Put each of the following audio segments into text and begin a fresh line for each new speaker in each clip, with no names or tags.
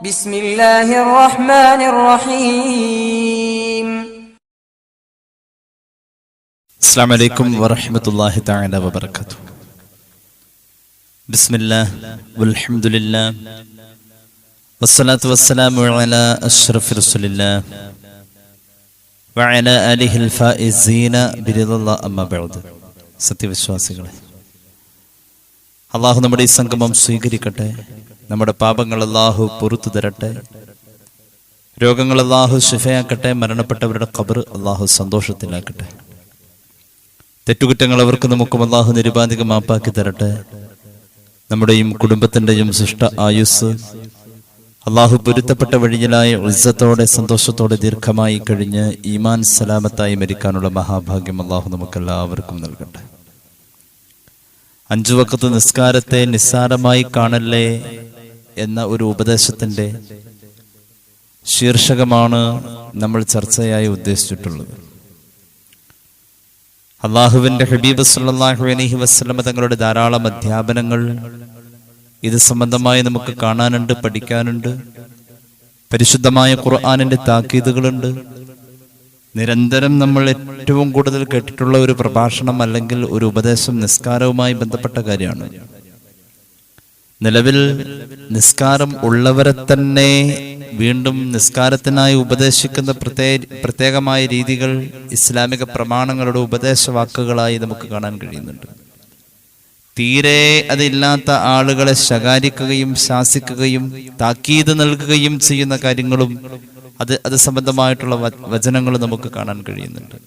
بسم الله الرحمن الرحيم.
السلام عليكم ورحمة الله تعالى وبركاته. بسم الله والحمد لله والصلاة والسلام على أشرف رسول الله وعلى آله الفائزين برضا الله أما بعد. സത്യവിശ്വാസികളെ, അള്ളാഹു നമ്മുടെ ഈ സംഗമം സ്വീകരിക്കട്ടെ. നമ്മുടെ പാപങ്ങൾ അള്ളാഹു പൊറുത്തു തരട്ടെ. രോഗങ്ങൾ അള്ളാഹു ശിഫയാക്കട്ടെ. മരണപ്പെട്ടവരുടെ ഖബർ അള്ളാഹു സന്തോഷത്തിലാക്കട്ടെ. തെറ്റുകുറ്റങ്ങൾ അവർക്ക് നമുക്കും അള്ളാഹു നിരുപാധികം മാപ്പാക്കി തരട്ടെ. നമ്മുടെയും കുടുംബത്തിൻ്റെയും സൃഷ്ട ആയുസ് അള്ളാഹു പൊരുത്തപ്പെട്ട വഴിയിലായ ഇസ്സത്തോടെ സന്തോഷത്തോടെ ദീർഘമായി കഴിഞ്ഞ് ഈമാൻ സലാമത്തായി മരിക്കാനുള്ള മഹാഭാഗ്യം അള്ളാഹു നമുക്കെല്ലാവർക്കും നൽകട്ടെ. 5 വഖത്ത് നിസ്കാരത്തെ നിസ്സാരമായി കാണല്ലേ എന്ന ഒരു ഉപദേശത്തിന്റെ ശീർഷകമാണ് നമ്മൾ ചർച്ചയായി ഉദ്ദേശിച്ചിട്ടുള്ളത്. അള്ളാഹുവിന്റെ ഹബീബ് സല്ലല്ലാഹു അലൈഹി വസല്ലം തങ്ങളുടെ ധാരാളം അധ്യാപനങ്ങൾ ഇത് സംബന്ധമായി നമുക്ക് കാണാനുണ്ട്, പഠിക്കാനുണ്ട്. പരിശുദ്ധമായ ഖുർആനിന്റെ താക്കീതുകളുണ്ട്. നിരന്തരം നമ്മൾ ഏറ്റവും കൂടുതൽ കേട്ടിട്ടുള്ള ഒരു പ്രഭാഷണം അല്ലെങ്കിൽ ഒരു ഉപദേശം നിസ്കാരവുമായി ബന്ധപ്പെട്ട കാര്യമാണ്. നിലവിൽ നിസ്കാരം ഉള്ളവരെ തന്നെ വീണ്ടും നിസ്കാരത്തിനായി ഉപദേശിക്കുന്ന പ്രത്യേകമായ രീതികൾ ഇസ്ലാമിക പ്രമാണങ്ങളുടെ ഉപദേശവാക്കുകളായി നമുക്ക് കാണാൻ കഴിയുന്നുണ്ട്. തീരെ അതില്ലാത്ത ആളുകളെ ശകാരിക്കുകയും ശാസിക്കുകയും താക്കീത് നൽകുകയും ചെയ്യുന്ന കാര്യങ്ങളും അത് സംബന്ധമായിട്ടുള്ള വചനങ്ങൾ നമുക്ക് കാണാൻ കഴിയുന്നുണ്ട്.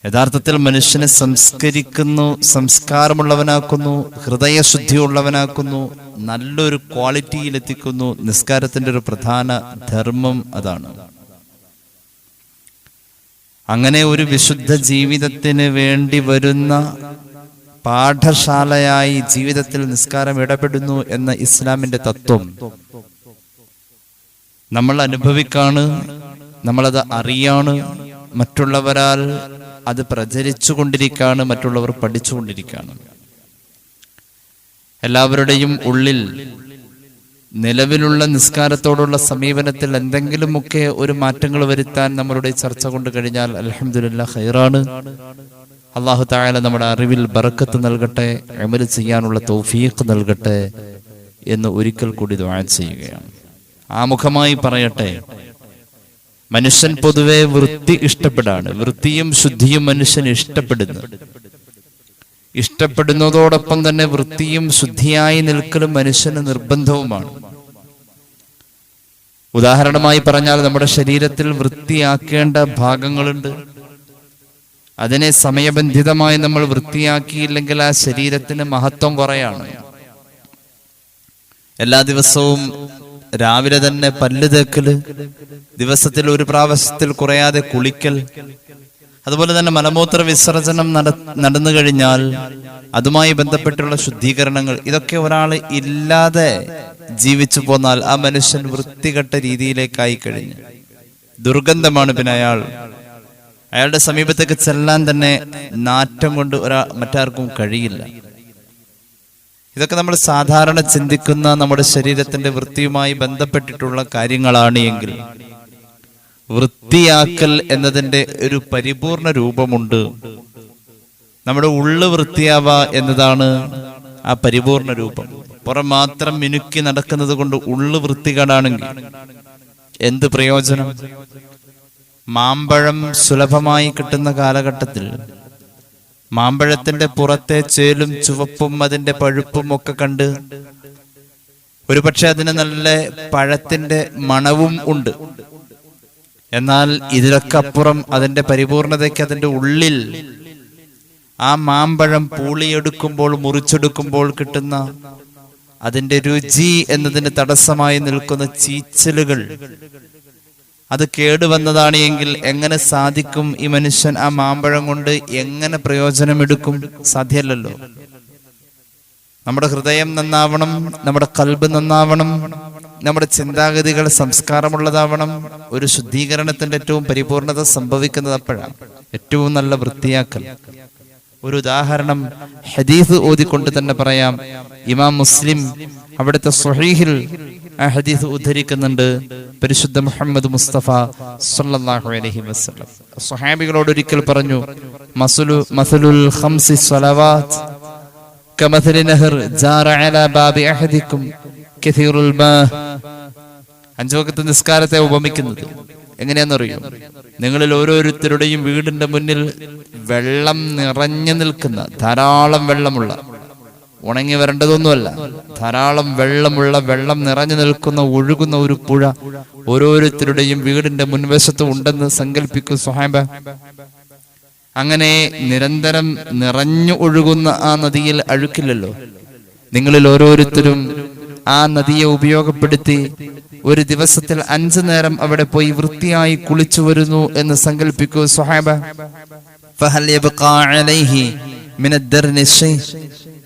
യഥാർത്ഥത്തിൽ മനുഷ്യനെ സംസ്കരിക്കുന്നു, സംസ്കാരമുള്ളവനാക്കുന്നു, ഹൃദയശുദ്ധിയുള്ളവനാക്കുന്നു, നല്ലൊരു ക്വാളിറ്റിയിലെത്തിക്കുന്നു. നിസ്കാരത്തിന്റെ ഒരു പ്രധാന ധർമ്മം അതാണ്. അങ്ങനെ ഒരു വിശുദ്ധ ജീവിതത്തിന് വേണ്ടി വരുന്ന പാഠശാലയായി ജീവിതത്തിൽ നിസ്കാരം ഇടപെടുന്നു എന്ന ഇസ്ലാമിന്റെ തത്വം നമ്മൾ അനുഭവിക്കാണ്, നമ്മളത് അറിയാണ്. മറ്റുള്ളവരാൽ അത് പ്രചരിച്ചു കൊണ്ടിരിക്കുകയാണ്, മറ്റുള്ളവർ പഠിച്ചുകൊണ്ടിരിക്കുകയാണ്. എല്ലാവരുടെയും ഉള്ളിൽ നിലവിലുള്ള നിസ്കാരത്തോടുള്ള സമീപനത്തിൽ എന്തെങ്കിലുമൊക്കെ ഒരു മാറ്റങ്ങൾ വരുത്താൻ നമ്മളുടെ ചർച്ച കൊണ്ട് കഴിഞ്ഞാൽ അൽഹംദുലില്ലാഹ് ഖൈറാണ്. അല്ലാഹു തആല നമ്മുടെ അറിവിൽ ബറക്കത്ത് നൽകട്ടെ, അമൽ ചെയ്യാനുള്ള തൗഫീഖ് നൽകട്ടെ എന്ന് ഒരിക്കൽ കൂടി ദുആ ചെയ്യുകയാണ്. ആമുഖമായി പറയട്ടെ, മനുഷ്യൻ പൊതുവെ വൃത്തി ഇഷ്ടപ്പെടാണ്. വൃത്തിയും ശുദ്ധിയും മനുഷ്യൻ ഇഷ്ടപ്പെടുന്നതോടൊപ്പം തന്നെ വൃത്തിയും ശുദ്ധിയായി നിൽക്കലും മനുഷ്യന് നിർബന്ധവുമാണ്. ഉദാഹരണമായി പറഞ്ഞാൽ, നമ്മുടെ ശരീരത്തിൽ വൃത്തിയാക്കേണ്ട ഭാഗങ്ങളുണ്ട്. അതിനെ സമയബന്ധിതമായി നമ്മൾ വൃത്തിയാക്കിയില്ലെങ്കിൽ ആ ശരീരത്തിന് മഹത്വം കുറയാണ്. എല്ലാ ദിവസവും രാവിലെ തന്നെ പല്ല് തേക്കല്, ദിവസത്തിൽ ഒരു പ്രാവശ്യത്തിൽ കുറയാതെ കുളിക്കൽ, അതുപോലെ തന്നെ മലമൂത്ര വിസർജനം നടന്നു കഴിഞ്ഞാൽ അതുമായി ബന്ധപ്പെട്ടുള്ള ശുദ്ധീകരണങ്ങൾ, ഇതൊക്കെ ഒരാൾ ഇല്ലാതെ ജീവിച്ചു പോന്നാൽ ആ മനുഷ്യൻ വൃത്തികെട്ട രീതിയിലേക്കായി കഴിഞ്ഞു. ദുർഗന്ധമാണ്. പിന്നെ അയാളുടെ സമീപത്തേക്ക് ചെല്ലാൻ തന്നെ നാറ്റം കൊണ്ട് മറ്റാർക്കും കഴിയില്ല. ഇതൊക്കെ നമ്മൾ സാധാരണ ചിന്തിക്കുന്ന നമ്മുടെ ശരീരത്തിന്റെ വൃത്തിയുമായി ബന്ധപ്പെട്ടിട്ടുള്ള കാര്യങ്ങളാണ് എങ്കിൽ, വൃത്തിയാക്കൽ എന്നതിന്റെ ഒരു പരിപൂർണ രൂപമുണ്ട്. നമ്മുടെ ഉള്ളു വൃത്തിയാവുക എന്നതാണ് ആ പരിപൂർണ രൂപം. പുറം മാത്രം മിനുക്കി നടക്കുന്നത് കൊണ്ട് ഉള്ളു വൃത്തികേടാണെങ്കിൽ എന്ത് പ്രയോജനം? മാമ്പഴം സുലഭമായി കിട്ടുന്ന കാലഘട്ടത്തിൽ മാമ്പഴത്തിന്റെ പുറത്തെ ചേലും ചുവപ്പും അതിന്റെ പഴുപ്പും ഒക്കെ കണ്ട് ഒരുപക്ഷെ അതിന് നല്ല പഴത്തിന്റെ മണവും ഉണ്ട്. എന്നാൽ ഇതിലൊക്കെ അപ്പുറം അതിന്റെ പരിപൂർണതയ്ക്ക് അതിന്റെ ഉള്ളിൽ ആ മാമ്പഴം പൂളിയെടുക്കുമ്പോൾ, മുറിച്ചെടുക്കുമ്പോൾ കിട്ടുന്ന അതിന്റെ രുചി എന്നതിന് തടസ്സമായി നിൽക്കുന്ന ചീച്ചലുകൾ, അത് കേടുവന്നതാണ് എങ്കിൽ എങ്ങനെ സാധിക്കും ഈ മനുഷ്യൻ ആ മാമ്പഴം കൊണ്ട് എങ്ങനെ പ്രയോജനമെടുക്കും? സാധ്യമല്ലല്ലോ. നമ്മുടെ ഹൃദയം നന്നാവണം, നമ്മുടെ ഖൽബ് നന്നാവണം, നമ്മുടെ ചിന്താഗതികൾ സംസ്കാരമുള്ളതാവണം. ഒരു ശുദ്ധീകരണത്തിന്റെ ഏറ്റവും പരിപൂർണത സംഭവിക്കുന്നത് അപ്പോഴാണ്. ഏറ്റവും നല്ല വൃത്തിയാക്കൽ. ഒരു ഉദാഹരണം ഹദീസ് ഓതിക്കൊണ്ട് തന്നെ പറയാം. ഇമാം മുസ്ലിം അവിടുത്തെ സ്വഹീഹിൽ ആ ഹദീസ് ഉദ്ധരിക്കുന്നുണ്ട് പരിശുദ്ധ മുഹമ്മദ് മുസ്തഫ സല്ലല്ലാഹു അലൈഹി വസല്ലം സ്വഹാബികളോട് ഒരിക്കൽ പറഞ്ഞു, മസലുൽ ഖംസി സ്വലവാത്ത് കമഥലി നഹർ ജാറ അലാ ബാബി അഹദികും കസീറുൽ മാ. 5 വഖത്ത് നിസ്കാരത്തെ ഉപമിക്കുന്നത് എങ്ങനെയാണെന്നറിയോ? നിങ്ങളിൽ ഓരോരുത്തരുടെയും വീടിന്റെ മുന്നിൽ വെള്ളം നിറഞ്ഞു നിൽക്കുന്ന, ധാരാളം വെള്ളമുള്ള, ഉണങ്ങി വരേണ്ടതൊന്നുമല്ല, ധാരാളം വെള്ളമുള്ള, വെള്ളം നിറഞ്ഞു നിൽക്കുന്ന, ഒഴുകുന്ന ഒരു പുഴ ഓരോരുത്തരുടെയും വീടിന്റെ മുൻവശത്ത് ഉണ്ടെന്ന് സങ്കല്പിക്കും സ്വഹാബ. അങ്ങനെ നിരന്തരം നിറഞ്ഞു ഒഴുകുന്ന ആ നദിയിൽ അഴുക്കില്ലല്ലോ. നിങ്ങളിൽ ഓരോരുത്തരും ആ നദിയെ ഉപയോഗപ്പെടുത്തി ഒരു ദിവസത്തിൽ 5 നേരം അവിടെ പോയി വൃത്തിയായി കുളിച്ചു വരുന്നു എന്ന് സങ്കല്പിക്കൂ സ്വഹാബ. ഫഹൽ യബ്ഖാ അലൈഹി മിന അദ്ദർനി ശൈ.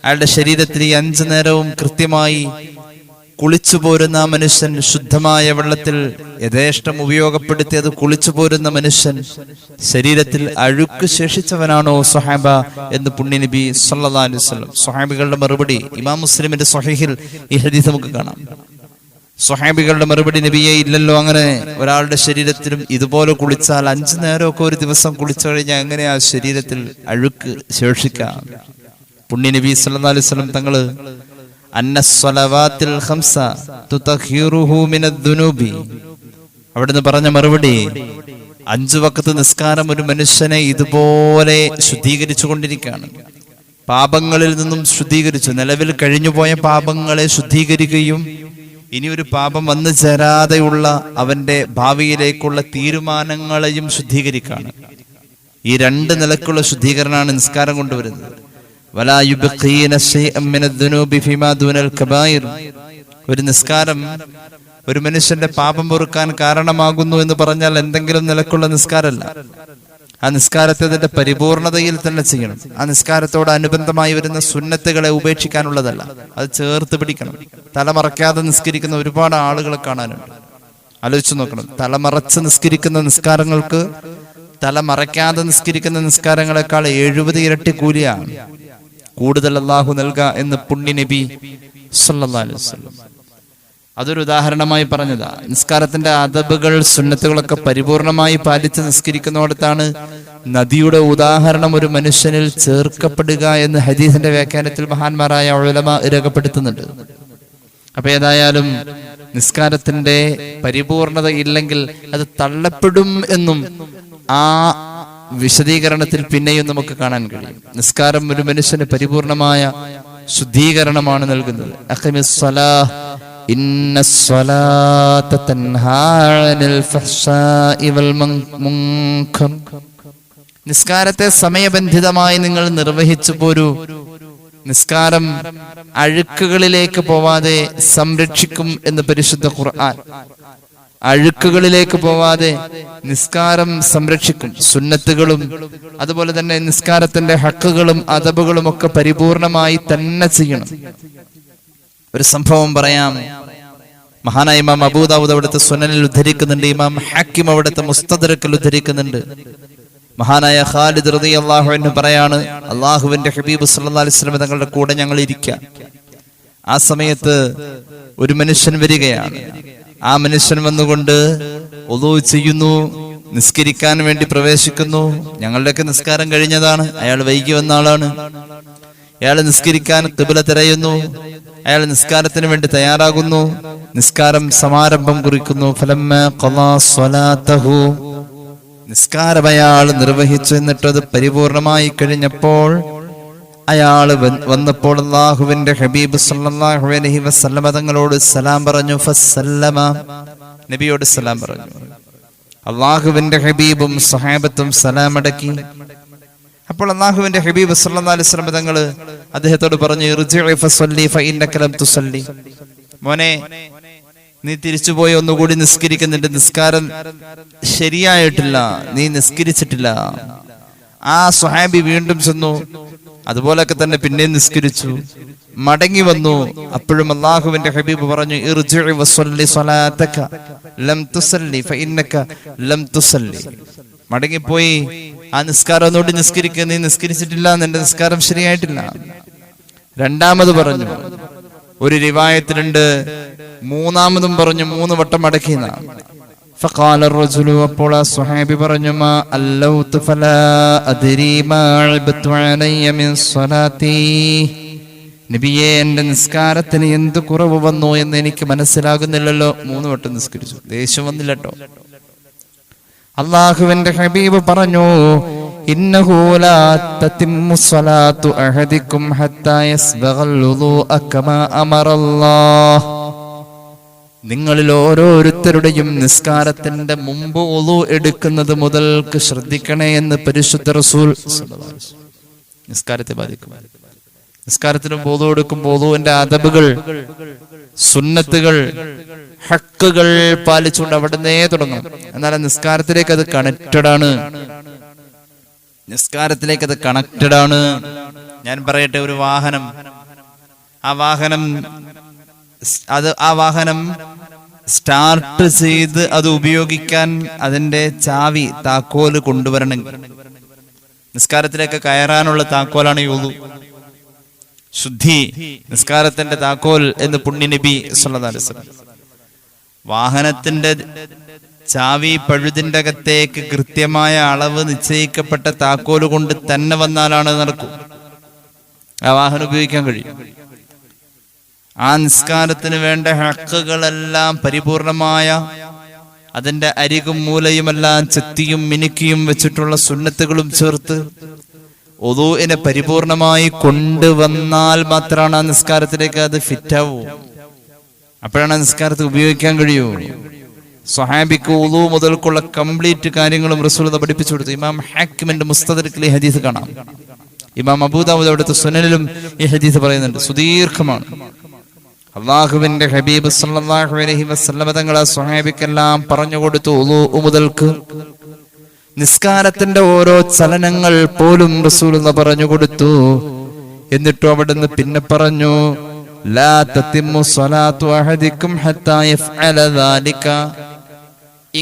അയാളുടെ ശരീരത്തിൽ ഈ 5 നേരവും കൃത്യമായി കുളിച്ചു പോരുന്ന മനുഷ്യൻ, ശുദ്ധമായ വെള്ളത്തിൽ യഥേഷ്ടം ഉപയോഗപ്പെടുത്തി അത് കുളിച്ചു പോരുന്ന മനുഷ്യൻ ശരീരത്തിൽ അഴുക്ക് ശേഷിച്ചവനാണോ സ്വഹാബ എന്ന് പുണ്യനബി സല്ലല്ലാഹു അലൈഹി വസല്ലം. സ്വഹാബികളുടെ മറുപടി ഇമാം മുസ്ലിമിന്റെ സ്വഹീഹിൽ ഈ ഹദീസ് നമുക്ക് കാണാം. സ്വഹാബികളുടെ മറുപടി, നബിയെ ഇല്ലല്ലോ, അങ്ങനെ ഒരാളുടെ ശരീരത്തിലും ഇതുപോലെ കുളിച്ചാൽ 5 നേരമൊക്കെ ഒരു ദിവസം കുളിച്ചു കഴിഞ്ഞാൽ എങ്ങനെയാ ശരീരത്തിൽ അഴുക്ക് ശേഷിക്കാം? പുണ്യനബി സല്ലല്ലാഹു അലൈഹി വസല്ലം തങ്ങള് അന്നസ്സലവാത്തിൽ ഖംസ തുതഖിറുഹു മിനദ്ദുനൂബി, അവിടുന്ന് പറഞ്ഞ മറുപടി, 5 വഖത്ത് നിസ്കാരം ഒരു മനുഷ്യനെ ഇതുപോലെ ശുദ്ധീകരിച്ചു കൊണ്ടിരിക്കുകയാണ്. പാപങ്ങളിൽ നിന്നും ശുദ്ധീകരിച്ചു, നിലവിൽ കഴിഞ്ഞുപോയ പാപങ്ങളെ ശുദ്ധീകരിക്കുകയും ഇനി ഒരു പാപം വന്നു ചേരാതെയുള്ള അവന്റെ ഭാവിയിലേക്കുള്ള തീരുമാനങ്ങളെയും ശുദ്ധീകരിക്കുകയാണ്. ഈ 2 നിലക്കുള്ള ശുദ്ധീകരണമാണ് നിസ്കാരം കൊണ്ടുവരുന്നത്. വലാ യുബ്ഖീന ശൈഅൻ മിനദ്ദുനൂബി ഫീമാ ദൂനൽ കബായിർ. ഒരു നിസ്കാരം ഒരു മനുഷ്യന്റെ പാപം പൊറുക്കാൻ കാരണമാകുന്നു എന്ന് പറഞ്ഞാൽ എന്തെങ്കിലും നിലക്കുള്ള നിസ്കാരമല്ല. ആ നിസ്കാരത്തെ അതിന്റെ പരിപൂർണതയിൽ തന്നെ ചെയ്യണം. ആ നിസ്കാരത്തോട് അനുബന്ധമായി വരുന്ന സുന്നത്തുകളെ ഉപേക്ഷിക്കാനുള്ളതല്ല, അത് ചേർത്ത് പിടിക്കണം. തലമറയ്ക്കാതെ നിസ്കരിക്കുന്ന ഒരുപാട് ആളുകളെ കാണാനുണ്ട്. ആലോചിച്ചു നോക്കണം. തലമറച്ച് നിസ്കരിക്കുന്ന നിസ്കാരങ്ങൾക്ക് തലമറയ്ക്കാതെ നിസ്കരിക്കുന്ന നിസ്കാരങ്ങളെക്കാൾ 70 ഇരട്ടി കൂലിയാണ് കൂടുതൽ അല്ലാഹു നൽകുക എന്ന് പുണ്യ നബി സല്ലല്ലാഹു അലൈഹി വസല്ലം അതൊരു ഉദാഹരണമായി പറഞ്ഞതാ. നിസ്കാരത്തിന്റെ അദബുകൾ, സുന്നത്തുകളൊക്കെ പരിപൂർണമായി പാലിച്ച് നിസ്കരിക്കുന്നിടത്താണ് നദിയുടെ ഉദാഹരണം ഒരു മനുഷ്യനിൽ ചേർക്കപ്പെടുക എന്ന് ഹദീസിന്റെ വ്യാഖ്യാനത്തിൽ മഹാന്മാരായ ഉലമാ രേഖപ്പെടുത്തുന്നുണ്ട്. അപ്പൊ ഏതായാലും നിസ്കാരത്തിന്റെ പരിപൂർണത ഇല്ലെങ്കിൽ അത് തള്ളപ്പെടും എന്നും ആ വിശദീകരണത്തിൽ പിന്നെയും നമുക്ക് കാണാൻ കഴിയും. നിസ്കാരം ഒരു മനുഷ്യന് പരിപൂർണമായ ശുദ്ധീകരണമാണ് നൽകുന്നത്. അഖിമിസ്സലാഹ് ഇന്നസ്സലാത തൻഹാ അനിൽ ഫഹ്ശാഇ വൽ മുൻകർ. നിസ്കാരത്തെ സമയബന്ധിതമായി നിങ്ങൾ നിർവഹിച്ചു പോരൂ. നിസ്കാരം അഴുക്കുകളിലേക്ക് പോവാതെ സംരക്ഷിക്കും എന്ന് പരിശുദ്ധ ഖുർആൻ. അഴുക്കുകളിലേക്ക് പോവാതെ നിസ്കാരം സംരക്ഷിക്കും. സുന്നത്തുകളും അതുപോലെ തന്നെ നിസ്കാരത്തിന്റെ ഹക്കുകളും അദബുകളും ഒക്കെ പരിപൂർണമായി തന്നെ ചെയ്യണം. ഒരു സംഭവം പറയാം. മഹാനായ ഇമാം അബൂ ദാവൂദ് അവിടുത്തെ സുനനിൽ ഉദ്ധരിക്കുന്നുണ്ട്. ഇമാം ഹാക്കിം അവിടുത്തെ മുസ്തദറക്കിൽ ഉദ്ധരിക്കുന്നുണ്ട്. മഹാനായ ഖാലിദ് റളിയല്ലാഹു അൻഹു പറയാണ്, അല്ലാഹുവിന്റെ ഹബീബ് സല്ലല്ലാഹു അലൈഹി വസല്ലം തങ്ങളുടെ കൂടെ ഞങ്ങൾ ഇരിക്കാം. ആ സമയത്ത് ഒരു മനുഷ്യൻ വരികയാണ്. ആ മനുഷ്യൻ വന്നുകൊണ്ട് വുളൂ ചെയ്യുന്നു, നിസ്കരിക്കാൻ വേണ്ടി പ്രവേശിക്കുന്നു. ഞങ്ങളുടെയൊക്കെ നിസ്കാരം കഴിഞ്ഞതാണ്. അയാൾ വൈകി വന്ന ആളാണ്. അയാൾ നിസ്കരിക്കാൻ ഖിബ്ല തിരയുന്നു. അയാൾ നിസ്കാരത്തിന് വേണ്ടി തയ്യാറാകുന്നു. നിസ്കാരം സമാരംഭം കുറിക്കുന്നു. ഫലമ്മ ഖളാ സ്വലാതഹു, നിസ്കാരം അയാൾ നിർവഹിച്ചു. എന്നിട്ട് അത് പരിപൂർണമായി കഴിഞ്ഞപ്പോൾ അയാൾ വന്നപ്പോൾ അല്ലാഹുവിന്റെ ഹബീബ് സല്ലല്ലാഹു അലൈഹി വസല്ലം തങ്ങളോട് സലാം പറഞ്ഞു. ഫസല്ലമ, നബിയോട് സലാം പറഞ്ഞു. അല്ലാഹുവിന്റെ ഹബീബും സ്വഹാബത്തും സലാം അടക്കി. അപ്പോൾ അല്ലാഹുവിന്റെ ഹബീബ് സല്ലല്ലാഹു അലൈഹി വസല്ലം തങ്ങൾ അദ്ദേഹത്തോട് പറഞ്ഞു, ഇർജിഇ ഫസല്ലി ഫഇന്നക ലം തുസല്ലി. മോനെ, നീ തിരിച്ചുപോയി ഒന്നുകൂടി നിസ്കരിക്കുന്നുണ്ട്. നിസ്കാരം ശരിയായിട്ടില്ല, നീ നിസ്കരിച്ചിട്ടില്ല. ആ സ്വഹാബി വീണ്ടും ചെന്നു. അതുപോലൊക്കെ തന്നെ പിന്നെയും നിസ്കരിച്ചു. മടങ്ങി വന്നു. അപ്പോഴും അല്ലാഹുവിന്റെ ഹബീബ് പറഞ്ഞു, ഇർജിഇ വസല്ലി സ്വലാതക ലം തുസല്ലി ഫഇന്നക ലം തുസല്ലി. മടങ്ങിപ്പോയി ആ നിസ്കാരം ഒന്നുകൂടി നിസ്കരിക്കുക, നീ നിസ്കരിച്ചിട്ടില്ല, നിന്റെ നിസ്കാരം ശരിയായിട്ടില്ല. രണ്ടാമത് പറഞ്ഞു. ഒരു റിവായത്തിലുണ്ട്, മൂന്നാമതും പറഞ്ഞു 3 വട്ടം മടക്കിയെന്ന. فقال الرجل അപ്പോൾ ആ സ്വഹാബി പറഞ്ഞു മാ അല്ലൗതു ഫലാ അദ്രി മാ അബ്തു അലയ്യ മിൻ സ്വലാത്തി. നബിയേ, എന്റെ നിസ്കാരത്തിന് എന്ത് കുറവ് വന്നു എന്ന് എനിക്ക് മനസ്സിലാകുന്നില്ലല്ലോ. 3 വട്ടം നിസ്കരിച്ചു. ദേഷ്യം വന്നില്ല കേട്ടോ. അല്ലാഹുവിന്റെ ഹബീബ് പറഞ്ഞു ഇന്നഹു ലാ തതിമ്മു സ്വലാത്തു അഹദികും ഹത്താ യസ്ബഗൽ വുളൂഅ കമാ അമറല്ലാഹ്. നിങ്ങളിൽ ഓരോരുത്തരുടെയും നിസ്കാരത്തിന്റെ മുമ്പ് വുളു എടുക്കുന്നത് മുതൽക്ക് ശ്രദ്ധിക്കണേ എന്ന് പരിശുദ്ധ റസൂൽ സ്വല്ലല്ലാഹു അലൈഹി വസല്ലം. നിസ്കാരത്തെ ബാധിക്കും. നിസ്കാരത്തിന് വുളു എടുക്കുമ്പോൾ വുളുവിന്റെ അദബുകൾ, സുന്നത്തുകൾ, ഹക്കുകൾ പാലിച്ചുകൊണ്ട് അവിടുന്നേ തുടങ്ങും. എന്നാൽ നിസ്കാരത്തിലേക്ക് അത് കണക്റ്റഡ് ആണ്. നിസ്കാരത്തിലേക്ക് അത് കണക്റ്റഡ് ആണ്. ഞാൻ പറയട്ടെ, ഒരു വാഹനം, ആ വാഹനം സ്റ്റാർട്ട് ചെയ്ത് അത് ഉപയോഗിക്കാൻ അതിന്റെ ചാവി, താക്കോല് കൊണ്ടുവരണമെങ്കിൽ നിസ്കാരത്തിലേക്ക് കയറാനുള്ള താക്കോലാണ് ഈ വുളു. ശുദ്ധി നിസ്കാരത്തിന്റെ താക്കോൽ എന്ന് പുണ്യ നബി സല്ലല്ലാഹു അലൈഹി വസല്ലം. വാഹനത്തിന്റെ ചാവി പഴുതിന്റെ അകത്തേക്ക് കൃത്യമായ അളവ് നിശ്ചയിക്കപ്പെട്ട താക്കോല് കൊണ്ട് തന്നെ വന്നാലാണ് നടക്കൂ. ആ വാഹനം ഉപയോഗിക്കാൻ കഴിയും. ആ നിസ്കാരത്തിന് വേണ്ട ഹക്കുകളെല്ലാം പരിപൂർണമായ, അതിന്റെ അരികും മൂലയുമെല്ലാം ചെത്തിയും മിനുക്കിയും വെച്ചിട്ടുള്ള സുന്നത്തുകളും ചേർത്ത് വുളൂഇനെ പരിപൂർണമായി കൊണ്ടുവന്നാൽ മാത്രമാണ് ആ നിസ്കാരത്തിലേക്ക് അത് ഫിറ്റാവൂ. അപ്പോഴാണ് ആ നിസ്കാരത്തെ ഉപയോഗിക്കാൻ കഴിയൂ. സ്വഹാബിക്ക് വുളു മുതൽക്കുള്ള കംപ്ലീറ്റ് കാര്യങ്ങളും റസൂൽ പഠിപ്പിച്ചു കൊടുത്തു. ഇമാം ഹാക്കിമിന്റെ മുസ്തദരിക്കിൽ ഈ ഹദീസ് കാണാം. ഇമാം അബൂദാവൂദ് അവിടുത്തെ സുനനിലും ഈ ഹദീസ് പറയുന്നുണ്ട്. സുദീർഘമാണ്. അല്ലാഹുവിന്റെ ഹബീബ് സല്ലല്ലാഹു അലൈഹി വസല്ലം തങ്ങൾ ആ സ്വഹാബിക്കെല്ലാം പറഞ്ഞു കൊടുത്തു. വുളു മുതൽക്ക് നിസ്കാരത്തിന്റെ ഓരോ ചലനങ്ങൾ പോലും റസൂലുള്ളാഹി പറഞ്ഞു കൊടുത്തു. എന്നിട്ടും അവിടുന്ന് പിന്നെ പറഞ്ഞു ലാ തതിമ്മു സ്വലാത്തു അഹദികും ഹത്താ യഫ്അല ദാലിക.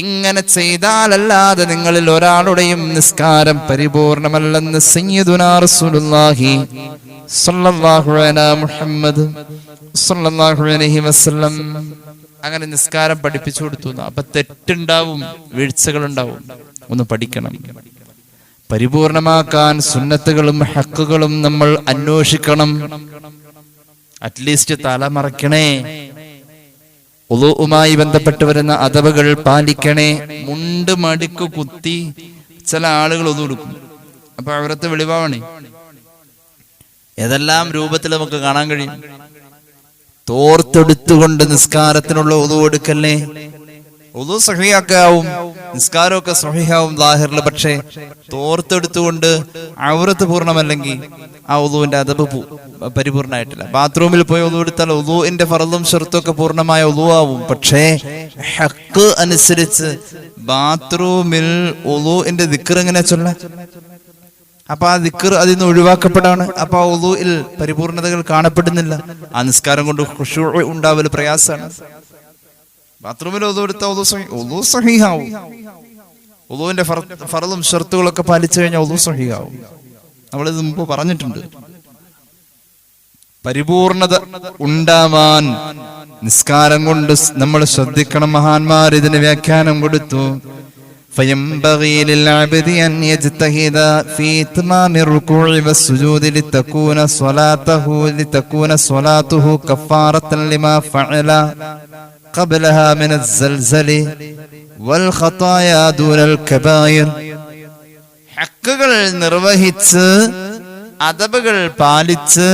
ഇങ്ങനെ ചെയ്താലല്ലാതെ നിങ്ങളിൽ ഒരാളുടെയും നിസ്കാരം പരിപൂർണമല്ലെന്ന് സയ്യിദുനാ റസൂലുള്ളാഹി സ്വല്ലല്ലാഹു അലാ മുഹമ്മദ് സ്വല്ലല്ലാഹു അലൈഹി വസല്ലം അങ്ങനെ നിസ്കാരം പഠിപ്പിച്ചു കൊടുത്തു. അപ്പൊ തെറ്റുണ്ടാവും, വീഴ്ചകൾ ഉണ്ടാവും. ഒന്ന് പഠിക്കണം. പരിപൂർണമാക്കാൻ സുന്നത്തുകളും ഹക്കുകളും നമ്മൾ അന്വേഷിക്കണം. അറ്റ്ലീസ്റ്റ് തല മറക്കണേ. വുളൂഉമായി ബന്ധപ്പെട്ട് വരുന്ന അദബുകൾ പാലിക്കണേ. മുണ്ട് മടിക്ക് കുത്തി ചില ആളുകൾ വുളൂ എടുക്കും. അപ്പൊ അവരത്തെ വെളിവാണേ. ഏതെല്ലാം രൂപത്തിൽ നമുക്ക് കാണാൻ കഴിയും. തോർത്തെടുത്തുകൊണ്ട് നിസ്കാരത്തിനുള്ള വുളൂ എടുക്കല്ലേ. വുളൂ സഹീഹാക്കാവും, നിസ്കാരമൊക്കെ സഹീഹാവും ലാഹിറിൽ. പക്ഷേ തോർത്തെടുത്തുകൊണ്ട് ഔറത്ത് പൂർണ്ണമല്ലെങ്കിൽ ആ വുളൂവിന്റെ അദബ് പരിപൂർണമായിട്ടില്ല. ബാത്റൂമിൽ പോയി വുളൂ എടുത്താൽ വുളൂഇന്റെ ഫർളും ഷർത്തും ഒക്കെ പൂർണ്ണമായ വുളൂ ആവും. പക്ഷേ ഹക്ക് അനുസരിച്ച് ബാത്റൂമിൽ വുളൂഇന്റെ ദിക്ർ എങ്ങനെ ചൊല്ല? അപ്പൊ ആ ദിക്ർ അതിൽ നിന്ന് ഒഴിവാക്കപ്പെടാണ്. അപ്പൊ ആ വുളൂഇൽ പരിപൂർണതകൾ കാണപ്പെടുന്നില്ല. ആ നിസ്കാരം കൊണ്ട് ഖുശൂ ഉണ്ടാവൽ പ്രയാസമാണ്. ബാത്റൂമിൽ വുളൂ എടുത്താൽ വുളൂ സഹീഹാവും. വുളൂവിന്റെ ഫർളും ഷർത്തുകളൊക്കെ പാലിച്ചു കഴിഞ്ഞാൽ വുളൂ സഹീഹാവും. നമ്മളിത് മുമ്പ് പറഞ്ഞിട്ടുണ്ട്. പരിപൂർണത ഉണ്ടാവാൻ നിസ്കാരം കൊണ്ട് നമ്മൾ ശ്രദ്ധിക്കണം. മഹാന്മാർ ഇതിന് വ്യാഖ്യാനം കൊടുത്തു. فينبغي للعبد أن يجتهد في إتمام الركوع والسجود لتكون صلاته كفارة لما فعل قبلها من الزلزل والخطايا دون الكبائر. ഹക്കുകൾ നിർവഹിച്ച് അദബുകൾ പാലിച്ച്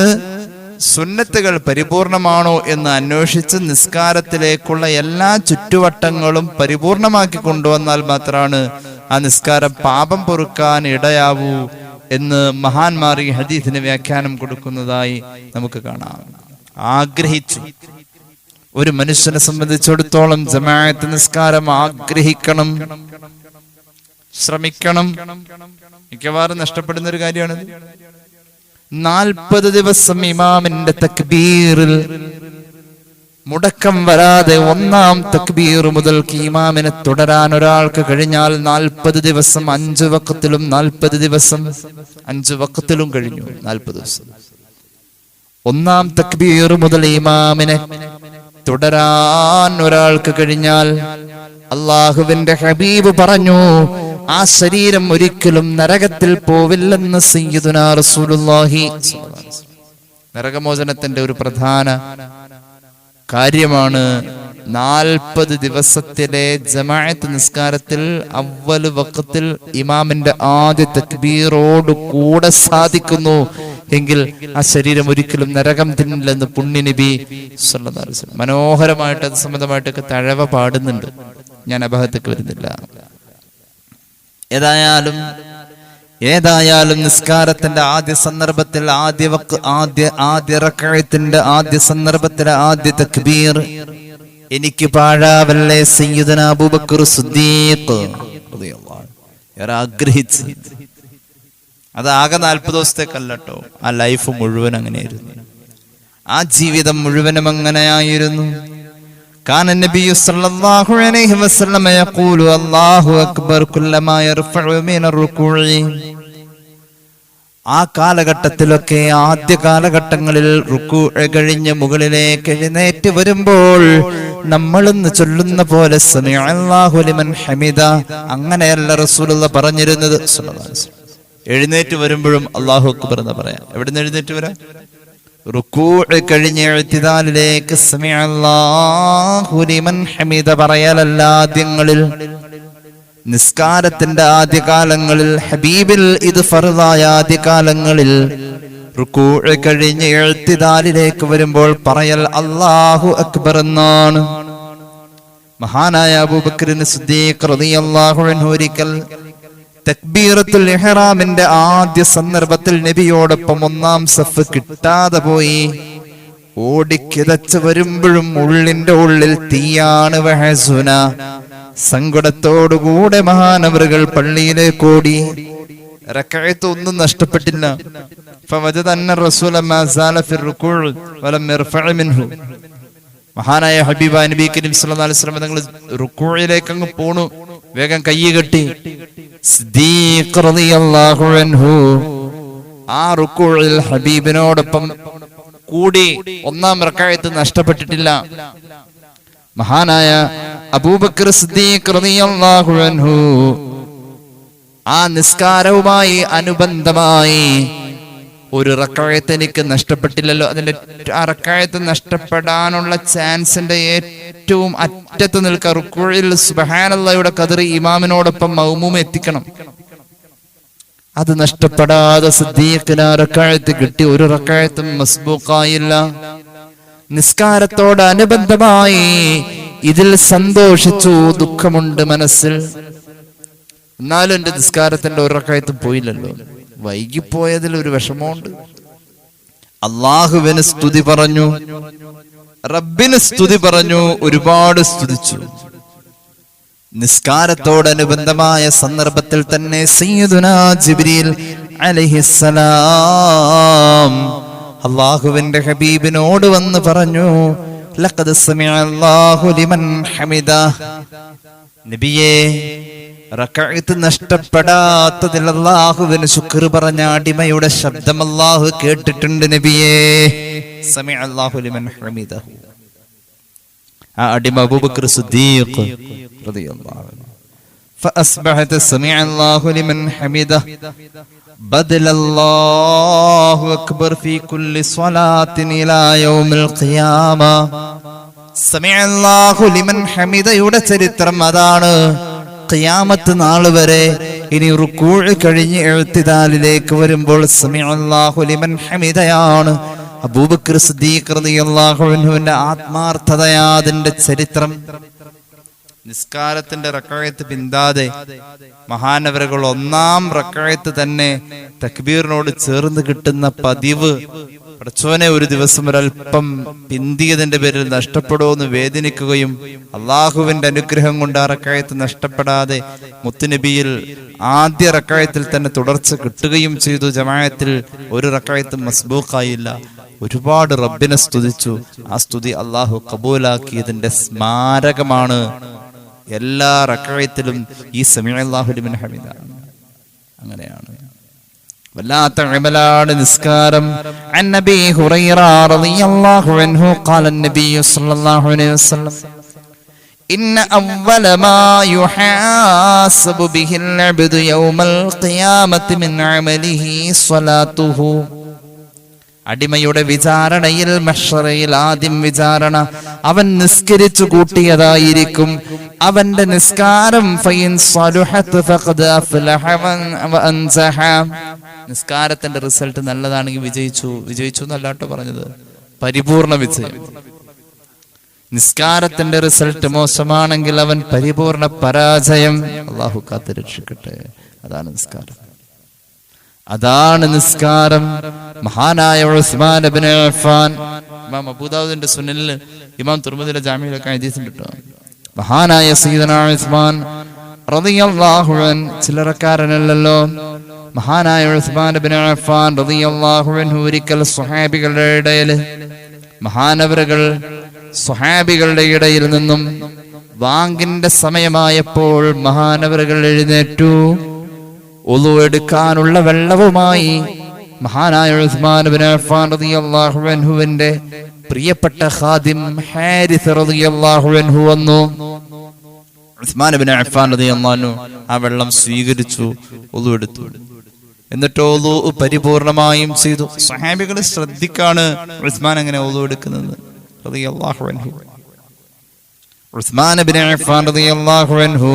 സുന്നത്തുകൾ പരിപൂർണമാണോ എന്ന് അന്വേഷിച്ച് നിസ്കാരത്തിലേക്കുള്ള എല്ലാ ചുറ്റുവട്ടങ്ങളും പരിപൂർണമാക്കി കൊണ്ടുവന്നാൽ മാത്രമാണ് ആ നിസ്കാരം പാപം പൊറുക്കാൻ ഇടയാവൂ എന്ന് മഹാന്മാർ ഈ ഹദീസിന് വ്യാഖ്യാനം കൊടുക്കുന്നതായി നമുക്ക് കാണാം. ആഗ്രഹിച്ചു. ഒരു മനുഷ്യനെ സംബന്ധിച്ചിടത്തോളം ജമാഅത്ത് നിസ്കാരം ആഗ്രഹിക്കണം, ശ്രമിക്കണം. മിക്കവാറും നഷ്ടപ്പെടുന്ന ഒരു കാര്യമാണ്. 40 ദിവസം ഇമാമിന്റെ തക്ബീറിൽ മുടക്കം വരാതെ ഒന്നാം തക്ബീർ മുതൽക്ക് ഇമാമിനെ തുടരാൻ ഒരാൾക്ക് കഴിഞ്ഞാൽ 40 ദിവസം 5 വഖത്തിലും 40 ദിവസം 5 വഖത്തിലും കഴിഞ്ഞു. 40 ദിവസം ഒന്നാം തക്ബീർ മുതൽ ഇമാമിനെ തുടരാൻ ഒരാൾക്ക് കഴിഞ്ഞാൽ അള്ളാഹുവിന്റെ ഹബീബ് പറഞ്ഞു ആ ശരീരം ഒരിക്കലും നരകത്തിൽ പോവില്ലെന്ന് സയ്യിദുനാ റസൂലുള്ളാഹി. നരകമോചനത്തിന്റെ ഒരു പ്രധാന കാര്യമാണ് 40 ദിവസത്തിലെ ജമാഅത്ത് നിസ്കാരത്തിൽ അവ്വൽ വഖത്തിൽ ഇമാമിന്റെ ആദ്യ തക്ബീറോട് കൂടെ സാധിക്കുന്നു എങ്കിൽ ആ ശരീരം ഒരിക്കലും നരകം തിന്നില്ലെന്ന് പുണ്യ നബി സല്ലല്ലാഹു അലൈഹി വസല്ലം മനോഹരമായിട്ട് അത് സംബന്ധമായിട്ടൊക്കെ തഴവ പാടുന്നുണ്ട്. ഞാൻ അബഹത്തേക്ക് വരുന്നില്ല. ഏതായാലും നിസ്കാരത്തിന്റെ ആദ്യ സന്ദർഭത്തിൽ ആദ്യ റക്അത്തിന്റെ ആദ്യ സന്ദർഭത്തിലെ ആദ്യ തക്ബീർ എനിക്ക് പാഴാവല്ലേ സയ്യിദുനാ അബൂബക്കർ സിദ്ദീഖ് ഏറെ ആഗ്രഹിച്ച്. അതാകെ 40 ദിവസത്തേക്കല്ലോ, ആ ലൈഫ് മുഴുവൻ അങ്ങനെയായിരുന്നു, ആ ജീവിതം മുഴുവനും അങ്ങനെയായിരുന്നു. കാന നബിയു സല്ലല്ലാഹു അലൈഹി വസല്ലം യഖൂലു അല്ലാഹു അക്ബർ കുല്ലമാ യർഫഉ മിനർ റുകൂഇ. ആ കാലഘട്ടത്തിലൊക്കെ ആദ്യ കാലഘട്ടങ്ങളിൽ റുക്കൂ കഴിഞ്ഞ് മുകളിലേക്ക് എഴുന്നേറ്റ് വരുമ്പോൾ നമ്മളൊന്ന് ചൊല്ലുന്ന പോലെ സമിഅല്ലാഹു ലിമൻ ഹമിദ, അങ്ങനെയല്ല റസൂലുള്ളാഹി പറഞ്ഞിരുന്നത് സല്ലല്ലാഹു അലൈഹി വസല്ലം. എഴുന്നേറ്റ് വരുമ്പോഴും അല്ലാഹു അക്ബർ എന്ന് പറയാം. എവിടുന്ന് എഴുന്നേറ്റ് വരാം? റുക്കൂ കഴിഞ്ഞ് ഇഅ്തിദാലിലേക്ക് സമിഅല്ലാഹു ലിമൻ ഹമിദ പറയലല്ല ആദ്യങ്ങളിൽ. നിസ്കാരത്തിന്റെ ആദ്യകാലങ്ങളിൽ ഹബീബിൽ ഇത് ഫർദായ ആദ്യകാലങ്ങളിൽ റുക്കൂ കഴിഞ്ഞ് ഇഅ്തിദാലിലേക്ക് വരുമ്പോൾ പറയൽ അല്ലാഹു അക്ബർ എന്നാണ്. മഹാനായ അബൂബക്കർ സിദ്ദീഖ് റളിയല്ലാഹു അൻഹു ഒരിക്കൽ തക്ബീറത്തുൽ ഇഹ്റാമിന്റെ ആദ്യ സന്ദർഭത്തിൽ നബിയോടൊപ്പം ഒന്നാം സഫ് കിട്ടാതെ പോയി. ഓടിക്കിതച്ച് വരുമ്പോഴും ഉള്ളിന്റെ ഉള്ളിൽ തീയാണ് വഹസുന. സങ്കടത്തോടുകൂടെ മഹാനവറുകൾ പള്ളിയിലേക്ക് ഓടി. റക്അത്ത് ഒന്നും നഷ്ടപ്പെട്ടില്ല. ഫവജദ അന്ന റസൂല മാ സാല ഫി റുകൂഉ വലം യർഫഅ മിൻഹു. മഹാനായ ഹബീബ നബി കരീം സല്ലല്ലാഹു അലൈഹി വസല്ലം തങ്ങൾ റുകൂഇലേക്ക് അങ്ങ് പോണു. വേഗം കൈ കെട്ടി. സിദ്ദീഖ് റളിയല്ലാഹു അൻഹു ആ റുകൂഇൽ ഹബീബിനോടൊപ്പം കൂടി. ഒന്നാം റക്അത്ത് നഷ്ടപ്പെട്ടിട്ടില്ല. മഹാനായ അബൂബക്കർ സിദ്ദീഖ് റളിയല്ലാഹു അൻഹു ആ നിസ്കാരവുമായി അനുബന്ധമായി ഒരു റക്അത്ത് എനിക്ക് നഷ്ടപ്പെട്ടില്ലല്ലോ. അതിന്റെ ആ റക്അത്ത് നഷ്ടപ്പെടാനുള്ള ചാൻസിന്റെ ഏറ്റവും അറ്റത്ത് നിൽക്കുക. റുക്കൂഇൽ സുബ്ഹാനല്ലാഹയുടെ ഖദർ ഇമാമിനോടൊപ്പം മഅ്മൂം എത്തിക്കണം. അത് നഷ്ടപ്പെടാതെ സിദ്ദീഖിന് റക്അത്ത് കിട്ടി. ഒരു റക്അത്തും മസ്ബൂഖായില്ല. നിസ്കാരത്തോട് അനുബന്ധമായി ഇതിൽ സന്തോഷിച്ചു, ദുഃഖമുണ്ട് മനസ്സിൽ. എന്നാലും എന്റെ നിസ്കാരത്തിന്റെ ഒരു റക്അത്തും പോയില്ലല്ലോ. വൈകിപ്പോയതിൽ ഒരു വിഷമമുണ്ട്. അള്ളാഹുവിന് സ്തുതി പറഞ്ഞു, റബ്ബിന് സ്തുതി പറഞ്ഞു, ഒരുപാട് സ്തുതിച്ചു. നിസ്കാരത്തോടനുബന്ധമായ സന്ദർഭത്തിൽ തന്നെ സയ്യിദുനാ ജിബ്രീൽ അലൈഹിസ്സലാം അള്ളാഹുവിന്റെ ഹബീബിനോട് വന്ന് പറഞ്ഞു, ലഖദ് സമിഅല്ലാഹു ലിമൻ ഹമിദ. നബിയേ, റക്അത്ത് നഷ്ടപ്പെടാത്തതിൽ അല്ലാഹുവിന് ശുക്ർ പറഞ്ഞ അടിമയുടെ ശബ്ദം അല്ലാഹു കേട്ടിട്ടുണ്ട് നബിയേ. സമിഅല്ലാഹു ലിമൻ ഹമിദ. ആ അടിമ അബൂബക്കർ സിദ്ദീഖ് റളിയല്ലാഹു അൻഹു. ഫഅസ്ബഹത സമിഅല്ലാഹു ലിമൻ ഹമിദ ബദലല്ലാഹു അക്ബർ ഫീ കുല്ലി സ്വലാത്തിൻ ഇലാ യൗമിൽ ഖിയാമ. സമിഅല്ലാഹു ലിമൻ ഹമിദയുടെ ചരിത്രം അതാണ്. ഖിയാമത്ത് നാൾ വരെ ഇനി റുകൂഉ കഴിഞ്ഞ് ഇഅ്തിദാലിലേക്ക് വരുമ്പോൾ സമിഅല്ലാഹു ലിമൻ ഹമിദയാണ്. അബൂബക്കർ സിദ്ദീഖ് റളിയല്ലാഹു അൻഹുവിന്റെ ആത്മാർത്ഥതയാ അതിന്റെ ചരിത്രം. നിസ്കാരത്തിന്റെ റക്അത്ത് പിന്താതെ മഹാനവറുകൾ ഒന്നാം റക്അത്ത് തന്നെ തക്ബീറിനോട് ചേർന്ന് കിട്ടുന്ന പതിവ് പടച്ചോനെ ഒരു ദിവസം ഒരൽപ്പം പിന്തിയതിന്റെ പേരിൽ നഷ്ടപ്പെടുമെന്ന് വേദനിക്കുകയും അള്ളാഹുവിന്റെ അനുഗ്രഹം കൊണ്ട് ആ റക്അത്ത് നഷ്ടപ്പെടാതെ മുത്തുനബിയിൽ ആദ്യ റക്അത്തിൽ തന്നെ തുടർച്ച കിട്ടുകയും ചെയ്തു. ജമാഅത്തിൽ ഒരു റക്അത്ത് മസ്ബൂഖായില്ല. ഒരുപാട് റബ്ബിനെ സ്തുതിച്ചു. ആ സ്തുതി അള്ളാഹു കബൂലാക്കിയതിന്റെ സ്മാരകമാണ്. എല്ലാ റക്അത്തിലും ഈ സമിഅല്ലാഹു ലിമൻ ഹമിദ. അങ്ങനെയാണ്. വല്ലാത്ത അമലാണ് നിസ്കാരം. അൻ നബി ഹുറൈറ റളിയല്ലാഹു അൻഹു ഖാല നബി സല്ലല്ലാഹു അലൈഹി വസല്ലം ഇന്ന അവ്വല മാ യുഹാസബു ബിഹിൽ അബ്ദു യൗമൽ ഖിയാമത്തി മിൻ അമലിഹി സ്വലാത്തുഹു. അടിമയുടെ വിചാരണയിൽ മഹ്ശറയിൽ ആദ്യം വിചാരണ അവൻ നിസ്കരിച്ചു കൂട്ടിയതായിരിക്കും. അവന്റെ നിസ്കാരം ഫൈൻ സലുഹത് ഫഖദ് അഫ്ലഹ വ അൻസഹ. നിസ്കാരത്തിന്റെ റിസൾട്ട് നല്ലതാണെങ്കിൽ വിജയിച്ചു എന്നല്ലാട്ടോ പറഞ്ഞത്, പരിപൂർണ വിജയം. നിസ്കാരത്തിന്റെ റിസൾട്ട് മോശമാണെങ്കിൽ അവൻ പരിപൂർണ പരാജയം. അല്ലാഹു കാത്ത് രക്ഷിക്കട്ടെ. അതാണ് നിസ്കാരം. മഹാനായ ഉസ്മാൻ ഇബ്നു അഫ്ഫാൻ, ഇമാം അബൂദാവൂദിന്റെ സുനനിൽ, ഇമാം തുർമുദിയിലെ ജാമിയിലൊക്കെ ഹദീസുണ്ട് കേട്ടോ. മഹാനായ സയ്യിദനാ ഉസ്മാൻ റളിയല്ലാഹു അൻഹു ചില്ലറക്കാരനല്ലല്ലോ. മഹാനായ ഉസ്മാൻ ഇബ്നു അഫ്ഫാൻ റളിയല്ലാഹു അൻഹു ഒരിക്കൽ സ്വഹാബികളുടെ ഇടയിൽ, മഹാനവറുകൾ സ്വഹാബികളുടെ ഇടയിൽ നിന്നും വാങ്കിന്റെ സമയമായപ്പോൾ മഹാനവറുകൾ എഴുന്നേറ്റു. ഒളു എടുക്കാനുള്ള വെള്ളവുമായി മഹാനായ ഉസ്മാൻ ഇബ്നു അഫ്ഫാൻ റളിയല്ലാഹു അൻഹുവിന്റെ പ്രിയപ്പെട്ട ഖാദിം ഹാരിസ് റളിയല്ലാഹു അൻഹു വന്നു. ഉസ്മാൻ ഇബ്നു അഫ്ഫാൻ റളിയല്ലാഹു അൻഹു ആ വെള്ളം സ്വീകരിച്ചു, ഒളു എടുത്തു. എന്നിട്ട് ഒളു പരിപൂർണമായും ചെയ്തു. സ്വഹാബികൾ ശ്രദ്ധിക്കാണ് ഉസ്മാൻ അങ്ങനെ ഒളു എടുക്കുന്നത് റളിയല്ലാഹു അൻഹു. ഉസ്മാൻ ഇബ്നു അഫ്ഫാൻ റളിയല്ലാഹു അൻഹു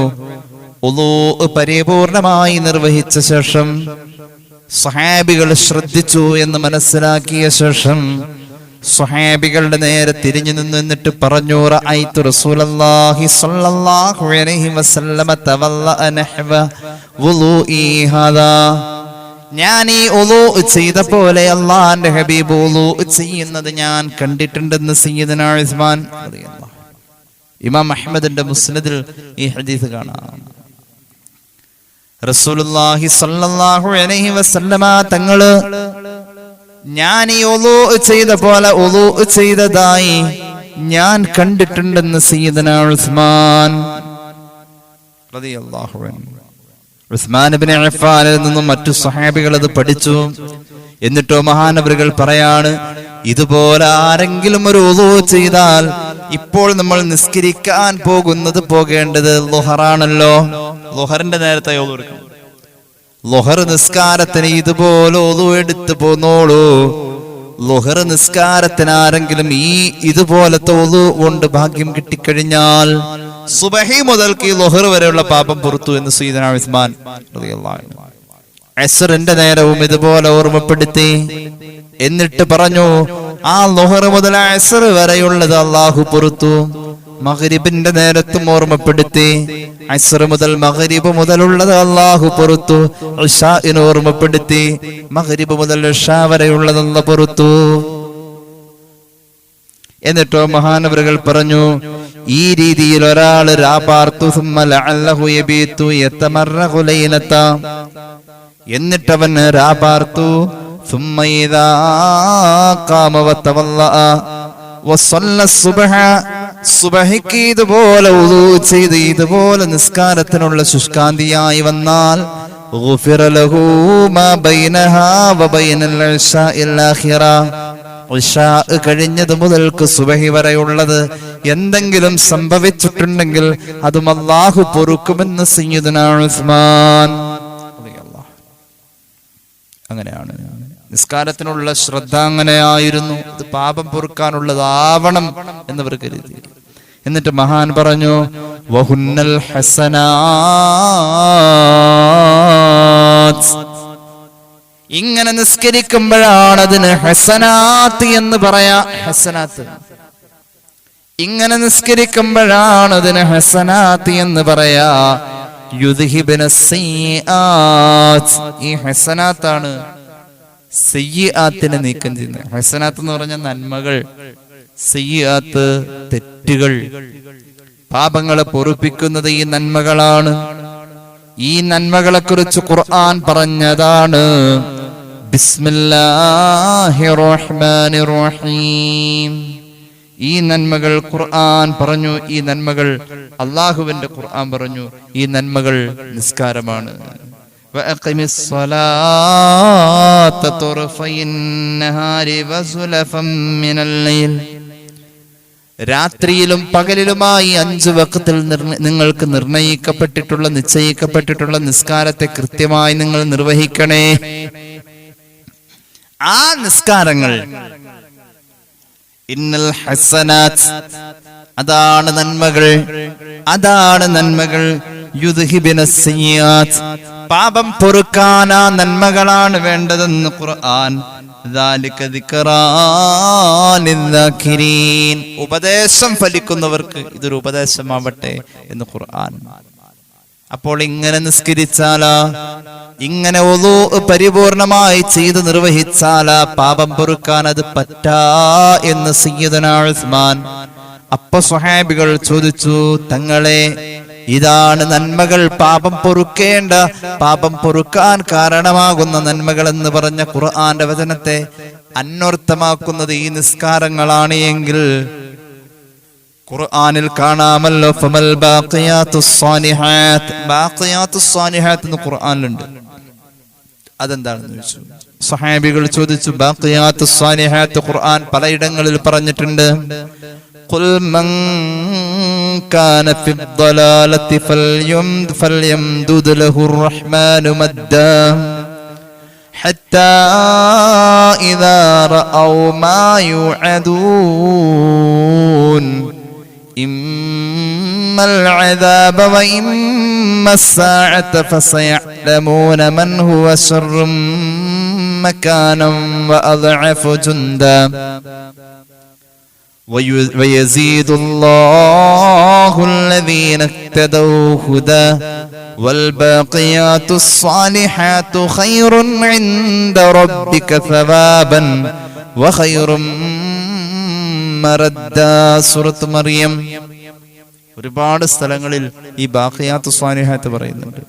ഒളു പരിപൂർണമായി നിർവഹിച്ച ശേഷം സ്വഹാബികൾ ശ്രദ്ധിച്ചു എന്ന് മനസ്സിലാക്കിയ ശേഷം സ്വഹാബികളുടെ നേരെ തിരിഞ്ഞു നിന്നു. എന്നിട്ട് പറഞ്ഞു, റഅയ്തു റസൂലല്ലാഹി സ്വല്ലല്ലാഹു അലൈഹി വസല്ലമ തവല്ലഅ നഹ്വ വുളൂഇ ഹാദാ. ഞാൻ ഈ ഒളു ചെയ്ത പോലെ അല്ലാഹുവിന്റെ ഹബീബ് ഒളു ചെയ്യുന്നത് ഞാൻ കണ്ടിട്ടുണ്ടെന്ന് സയ്യിദനാ ഉസ്മാൻ റളിയല്ലാഹു. ഇമാം അഹ്മദിന്റെ മുസ്നദിൽ ഈ ഹദീസ് കാണാം. റസൂലുള്ളാഹി സ്വല്ലല്ലാഹു അലൈഹി വസല്ലമ തങ്ങള് ഞാൻ ഈ ഒളു ചെയ്ത പോലെ ഒളു ചെയ്തതായി ഞാൻ കണ്ടിട്ടുണ്ടെന്ന് സയ്യിദനാ ഉസ്മാൻ റളിയല്ലാഹു അൻഹു. ഉസ്മാൻ ഇബ്നു അഫ്ഫാനിൽ നിന്നും മറ്റു സ്വഹാബികൾ അത് പഠിച്ചു. എന്നിട്ടോ മഹാനവറുകൾ പറയാണ്, ഇതുപോലെ ആരെങ്കിലും ഒരു ഒളു ചെയ്താൽ, ഇപ്പോൾ നമ്മൾ നിസ്കരിക്കാൻ പോകേണ്ടത് ളുഹറാണല്ലോ, ളുഹറിന്റെ നേരത്തെ ഒളു എടുക്കണം. ളുഹർ നിസ്കാരത്തിന് ഇതുപോലെ ഒളു എടുത്തു പോന്നോളൂ. ളുഹർ നിസ്കാരത്തിന് ആരെങ്കിലും ഇതുപോലത്തെ ഒളു കൊണ്ട് ഭാഗ്യം കിട്ടിക്കഴിഞ്ഞാൽ സുബഹി മുതൽക്ക് ളുഹർ വരെയുള്ള പാപം പുറത്തു എന്ന് സയ്യിദനാ ഉസ്മാൻ റളിയല്ലാഹു അൻഹു. അസ്റിന്റെ നേരവും ഇതുപോലെ ഓർമ്മപ്പെടുത്തി. എന്നിട്ട് പറഞ്ഞു, ആ ളുഹർ മുതൽ അസ്ർ വരെയുള്ളത് അല്ലാഹു പുറത്തു. മഗ്രിബിന്റെ നേരത്തും ഓർമ്മപ്പെടുത്തി. അസ്ർ മുതൽ മഗ്രിബ് മുതലുള്ളത് അല്ലാഹു പുറത്തു. ഇശാഇനെ ഓർമ്മപ്പെടുത്തി. മഗ്രിബ് മുതൽ ഇശാ വരെയുള്ളത് അല്ലാഹു പുറത്തു. എന്നിട്ടോ മഹാനവറുകൾ പറഞ്ഞു, ഈ രീതിയിൽ ഒരാൾ രാപാർത്തു സുമ്മ ലഅല്ലഹു യബീതു യതമറഖു ലൈലത, എന്നിട്ടവൻ രാപാർത്തു സുമ്മ ഇദാ ഖാമ വതവല്ലഅ വസല്ല സുബ്ഹ, സുബ്ഹിക്ക് ഇതുപോലെ വുളു ചെയ്ത് ഇതുപോലെ നിസ്കാരത്തിനുള്ള ശുഷ്കാന്തിയായി വന്നാൽ ഗുഫിറ ലഹു മാ ബൈനഹാ വബൈനൽ ഇശാഇൽ ആഖിറ, ഇശാ കഴിഞ്ഞത് മുതൽക്ക് സുബഹി വരെയുള്ളത് എന്തെങ്കിലും സംഭവിച്ചിട്ടുണ്ടെങ്കിൽ അതും അല്ലാഹു പൊറുക്കുമെന്ന് സയ്യിദുനാ ഉസ്മാൻ. അങ്ങനെയാണ് നിസ്കാരത്തിനുള്ള ശ്രദ്ധ, അങ്ങനെയായിരുന്നു. ഇത് പാപം പൊറുക്കാനുള്ളതാവണം എന്നവർ കരുതി. എന്നിട്ട് മഹാൻ പറഞ്ഞു, വഹുന്നൽ ഹസനാത്ത്, ഇങ്ങനെ നിസ്കരിക്കുമ്പോഴാണ് അതിന് ഹസനാത്ത് എന്ന് പറയാ. ഹസനാത്ത്, ഇങ്ങനെ നിസ്കരിക്കുമ്പോഴാണ് അതിന് ഹസനാത്ത് എന്ന് പറയാ. യുദ്ഹിബിന സയ്യിആത്ത്, ഈ ഹസനാത്താണ് സയ്യിആത്തിനെ നീക്കം ചെയ്യുന്നത്. ഹസനാത്ത് എന്ന് പറഞ്ഞ നന്മകൾ, സയ്യിആത്ത് തെറ്റുകൾ, പാപങ്ങളെ പൊറുപ്പിക്കുന്നത് ഈ നന്മകളാണ്. ഈ നന്മകളെ കുറിച്ച് ഖുർആൻ പറഞ്ഞതാണ്, ബിസ്മില്ലാഹിർ റഹ്മാനിർ റഹീം. ഈ നന്മകൾ ഖുർആൻ പറഞ്ഞു, ഈ നന്മകൾ അല്ലാഹുവിന്റെ ഖുർആൻ പറഞ്ഞു, ഈ നന്മകൾ നിസ്കാരമാണ്. വഅഖിമിസ് സ്വലാത്ത തുർഫയിൻ നഹാരി വസുലഫം മിനൽ ലൈൽ. രാത്രിയിലും പകലിലുമായി 5 വഖത്തിൽ നിങ്ങൾക്ക് നിശ്ചയിക്കപ്പെട്ടിട്ടുള്ള നിസ്കാരത്തെ കൃത്യമായി നിങ്ങൾ നിർവഹിക്കണേ. ആ നിസ്കാരങ്ങൾ ഇന്നൽ ഹസനാത്ത്, അതാണ് നന്മകൾ യുദ്ഹിബിനസ് സയ്യാത്ത്, പാപം പൊറുക്കാൻ ആ നന്മകളാണ് വേണ്ടതെന്ന് ഖുർആൻ. ഉപദേശം ഫലിക്കുന്നവർക്ക് ഇതൊരു ഉപദേശമാവട്ടെ എന്ന് ഖുർആൻ. അപ്പോൾ ഇങ്ങനെ നിസ്കരിച്ചാലാ, ഇങ്ങനെ വുളൂ പരിപൂർണമായി ചെയ്ത് നിർവഹിച്ചാലാ പാപം പൊറുക്കാൻ അത് പറ്റാ എന്ന് സയ്യിദുനാ ഉസ്മാൻ. അപ്പൊ സ്വഹാബികൾ ചോദിച്ചു, തങ്ങളെ, ഇതാണ് നന്മകൾ, പാപം പൊറുക്കാൻ കാരണമാകുന്ന നന്മകൾ എന്ന് പറഞ്ഞ ഖുർആന്റെ വചനത്തെ അന്വർത്ഥമാക്കുന്നത് ഈ നിസ്കാരങ്ങളാണ് എങ്കിൽ ഖുർആനിൽ കാണാമല്ലോ, ഫമൽ ബാഖിയാത്തുസ് സാലിഹാത്ത് എന്ന് ഖുർആനിലുണ്ട്. അതെന്താണെന്ന് ചോദിച്ചു സ്വഹാബികൾ. ചോദിച്ചു, ബാഖിയാത്തുസ് സാലിഹാത്ത് ഖുർആൻ പലയിടങ്ങളിൽ പറഞ്ഞിട്ടുണ്ട്. ഖുൽ മൻ കാന ഫി ദ്ദലാലത്തി ഫൽയംദുദ് ലഹുർ റഹ്മാനു മദ്ദാ ഹത്താ ഇദാ റഅൗ മാ യുഅദൂൻ ഇമ്മൽ അദാബ വഇമ്മസ് സാഅത ഫസയഅലമൂന മൻ ഹുവ ശർറും മകാനം വഅദ്അഫു ജുന്ദാ ويزيد الله الذين اهتدوا هدى والباقيات الصالحات خير عند ربك ثوابا وخير مردا. സൂറത്ത് മറിയം ഒരുപാട് സ്ഥലങ്ങളിൽ ഈ ബാഖിയാത്തു സ്വാലിഹാത്ത് പറയുന്നുണ്ട്.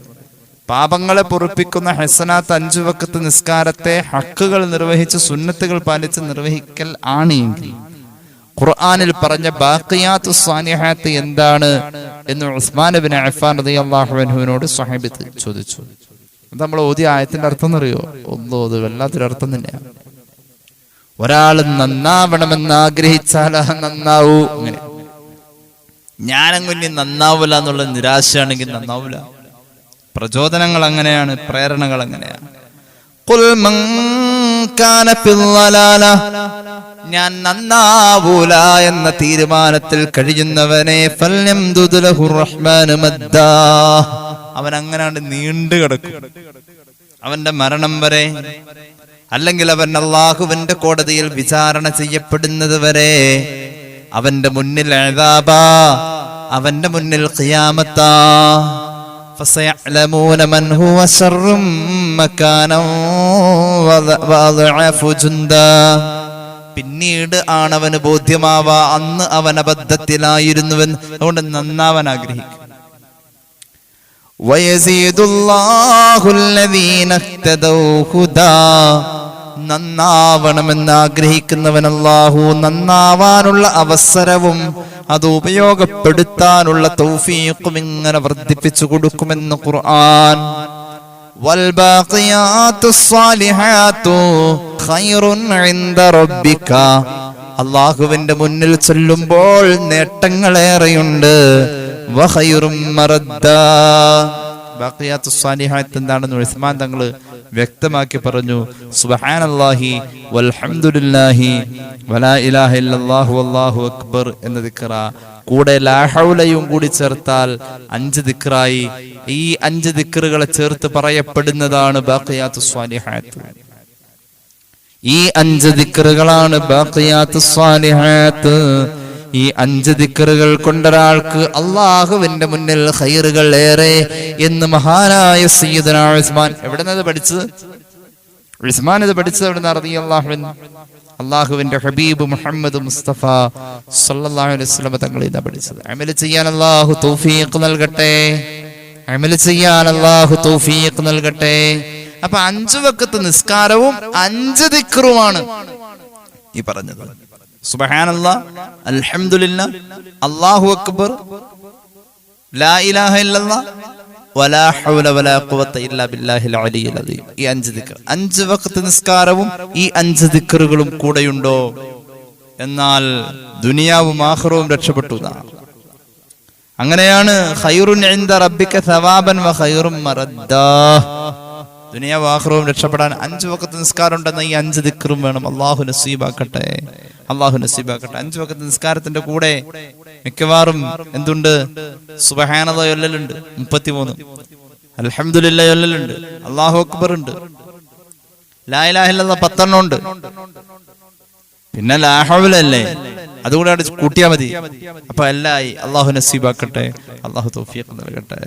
പാപങ്ങളെ പൊറുപ്പിക്കുന്ന ഹസനാത്ത് 5 വഖത്ത് നിസ്കാരത്തെ ഹക്കുകൾ നിർവഹിച്ച് സുന്നത്തുകൾ പാലിച്ച് നിർവഹിക്കൽ ആണ് എങ്കിൽ ഖുർആനിൽ പറഞ്ഞ ബാഖിയാത്തു സ്വാലിഹാത്ത് എന്താണ് എന്ന് ഉസ്മാൻ ഇബ്നു അഫ്ഫാൻ റളിയല്ലാഹു അൻഹുവിനോട് സ്വഹാബി ചോദിച്ചു. അത് നമ്മൾ ഓതിയ ആയത്തിന്റെ അർത്ഥം എന്നറിയോ? അത് വല്ലാത്തൊരു അർത്ഥം തന്നെയാണ്. ഒരാൾ നന്നാവണമെന്ന് ആഗ്രഹിച്ചാൽ നന്നാവൂ. അങ്ങനെ ഞാനങ്ങുഞ്ഞി നന്നാവൂല എന്നുള്ള നിരാശയാണെങ്കിൽ നന്നാവൂല. പ്രചോദനങ്ങൾ അങ്ങനെയാണ്, പ്രേരണകൾ അങ്ങനെയാണ്. ഖുൽ മൻ കാന ഫിൽ ളലാല, ഞാൻ നന്നാവൂല എന്ന തീരുമാനത്തിൽ കഴിയുന്നവനെ ഫൽയംദുദ് ലഹുർ റഹ്മാനു മദ്ദാ, അവൻ അങ്ങനെയാണ് നീണ്ടു കിടക്കും അവന്റെ മരണം വരെ, അല്ലെങ്കിൽ അവൻ അല്ലാഹുവിന്റെ കോടതിയിൽ വിചാരണ ചെയ്യപ്പെടുന്നത് വരെ. അവന്റെ മുന്നിൽ അദാബാ, അവന്റെ മുന്നിൽ ഖിയാമത്താ. ഫസയഅലമൂന മൻ ഹുവ ശർറും മകാനം വഅദ്അഫു ജുന്ദാ, പിന്നീട് ആണവന് ബോധ്യമാവാ അന്ന് അവൻ അബദ്ധത്തിലായിരുന്നുവെന്ന്. അതുകൊണ്ട് നന്നാവാൻ ആഗ്രഹിക്കും. വയസീദുല്ലാഹുല്ലദീന ഇഹ്തദൗ ഹുദാ, നന്നാവണമെന്ന് ആഗ്രഹിക്കുന്നവൻ അല്ലാഹു നന്നാവാനുള്ള അവസരവും അത് ഉപയോഗപ്പെടുത്താനുള്ള തൗഫീഖും ഇങ്ങനെ വർദ്ധിപ്പിച്ചു കൊടുക്കുമെന്ന് ഖുർആൻ. വൽബാഖിയാത്തുസ് സാലിഹാത്തു ഖൈറുൻ ഇൻദ റബ്ബിക, അല്ലാഹുവിന്റെ മുന്നിൽ ചൊല്ലുമ്പോൾ നേട്ടങ്ങളേറെയുണ്ട്. വഖൈറും മറദ്ദാ, ബാഖിയാത്തുസ് സാലിഹാത്ത് എന്താണെന്ന് ഉസ്മാൻ തങ്ങൾ വ്യക്തമാക്കി പറഞ്ഞു. സുബ്ഹാനല്ലാഹി വൽഹംദുലില്ലാഹി വലാ ഇലാഹ ഇല്ലല്ലാഹു വല്ലാഹു അക്ബർ എന്ന ദിക്റ കൂടെ ലാ ഹൗലയും കൂടി ചേർത്താൽ 5 ദിക്റായി. ഈ 5 ദിക്റുകളെ ചേർത്ത് പറയപ്പെടുന്നതാണ് ബാഖിയാത്തുസ് സ്വാലിഹാത്ത്. ഈ 5 ദിക്റുകളാണ് ബാഖിയാത്തുസ് സ്വാലിഹാത്ത്. ഈ 5 ദിക്റുകൾ കൊണ്ടൊരാൾക്ക് അള്ളാഹുവിന്റെ മുന്നിൽ ഖൈറുകൾ ഏറെ എന്ന് മഹാനായ സയ്യിദുനാ ഉസ്മാൻ. എവിടെന്നത് പഠിച്ചത്? ഉസ്മാൻ ഇത് പഠിച്ചത് എവിടുന്ന? റളിയല്ലാഹു അൻഹു. അള്ളാഹുവിന്റെ ഹബീബ് മുഹമ്മദ് മുസ്തഫ സല്ലല്ലാഹു അലൈഹി വസല്ലം തങ്ങളിൽ നിന്നാണ് പഠിച്ചത്. അമൽ ചെയ്യാൻ അല്ലാഹു തൗഫീഖ് നൽകട്ടെ, അമൽ ചെയ്യാൻ അല്ലാഹു തൗഫീഖ് നൽകട്ടെ. അപ്പൊ 5 വഖത്ത് നിസ്കാരവും 5 ദിക്റുമാണ് ഈ പറഞ്ഞത്. സുബ്ഹാനല്ലാഹ്, അൽഹംദുലില്ലാഹ്, അല്ലാഹു അക്ബർ, ലാ ഇലാഹ ഇല്ലല്ലാഹ്, വലാ ഹൗല വലാ ഖുവത ഇല്ലാ ബില്ലാഹിൽ അലിയിൽ അദീം. ഈ 5 ദിക്ർ, 5 വഖത്ത് നിസ്കാരവും ഈ 5 ദിക്റുകളും കൂടെയുണ്ടോ എന്നാൽ ദുനിയാവും ആഖിറവും രക്ഷപ്പെട്ടു. അങ്ങനെയാണ് ഖൈറുൻ ഇൻദ റബ്ബിക സവാബൻ വ ഖൈറും മറദ്ദാ. ദുനിയാവും ആഖിറവും രക്ഷപ്പെടാൻ 5 വഖത്ത് നിസ്കാരം ഉണ്ടെന്ന ഈ 5 ദിക്റും വേണം. അല്ലാഹു നസീബാക്കട്ടെ, അല്ലാഹു നസീബാക്കട്ടെ. 5 വഖത്ത് നിസ്കാരത്തിന്റെ കൂടെ മിക്കവാറും എന്തുണ്ട്? സുബ്ഹാനല്ലാഹ് ചൊല്ലലുണ്ട് 33, അൽഹംദുലില്ലാഹ് ചൊല്ലലുണ്ട്, അല്ലാഹു അക്ബർ ഉണ്ട്, ലാ ഇലാഹ ഇല്ലല്ലാഹ് 10 ഉണ്ട്. പിന്നെ ലാ ഹൗലല്ലേ, അതുകൂടെ കൂട്ടിയാ മതി. അപ്പൊ എല്ലായി. അല്ലാഹു നസീബാക്കട്ടെ, അല്ലാഹു തൗഫീഖ് നൽകട്ടെ.